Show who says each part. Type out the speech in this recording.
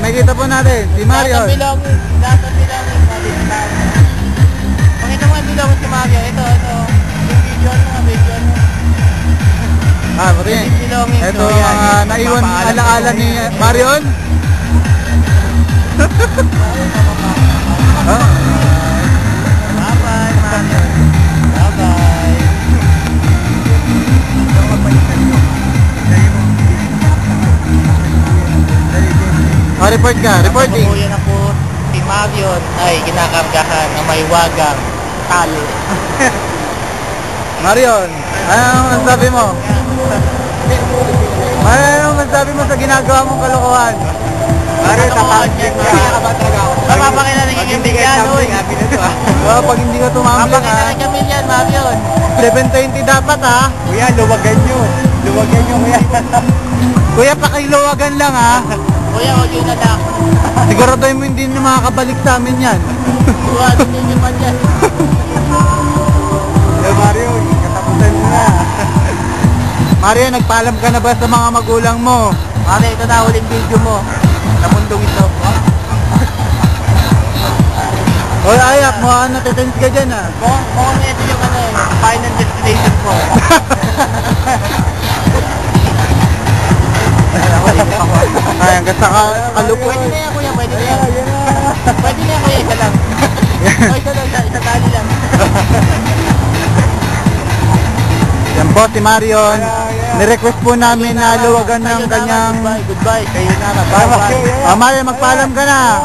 Speaker 1: nakikita po natin, si Mario.
Speaker 2: Nasa Bilongin. Pakita mo yung Bilongin si Mario. Ito. Yung video mo.
Speaker 1: Ah, pati. Ito ang naiwan alaala ni Marion.
Speaker 2: Bye-bye, Marion. Bye-bye.
Speaker 1: Report ka, reporting.
Speaker 2: Kababuyan ako, si Marion ay kinakargahan ng may wagang tali.
Speaker 1: Marion, anong masabi mo? Anong masabi mo sa ginagawa mong kalokohan?
Speaker 2: Marion, tatawagin ka ba talaga ako? Mapapakita ng kikimbigan, uy.
Speaker 1: Pag hindi ka tumambling
Speaker 2: Mapapakita ng kikimbigan, Marion.
Speaker 1: 720 dapat ha?
Speaker 2: Kuya, luwagan nyo. Luwagan nyo, kuya.
Speaker 1: Kuya, pakiluwagan lang ha?
Speaker 2: Kuya, huwag yun na lang.
Speaker 1: Siguraduhin mo hindi na makakabalik sa amin yan.
Speaker 2: Kuya, hindi nyo pa dyan.
Speaker 1: Mario, katapusan mo na. Mario, nagpaalam ka na ba sa mga magulang mo?
Speaker 2: Mario, ito na huling video mo. Sa mundong ito.
Speaker 1: Hoy, ayak mo, natitense ka dyan ha?
Speaker 2: Mukhang ito yung final destination ko.
Speaker 1: Ay, hanggang sa kalupot.
Speaker 2: Pwede na yan, kuya. Pwede na yan, kuya. Isa lang. Isa tali lang.
Speaker 1: Yan po si Marion. Nirequest po namin na luwagan ng kanyang...
Speaker 2: Goodbye. Kayo na. Bye-bye.
Speaker 1: Marion, magpaalam ka na.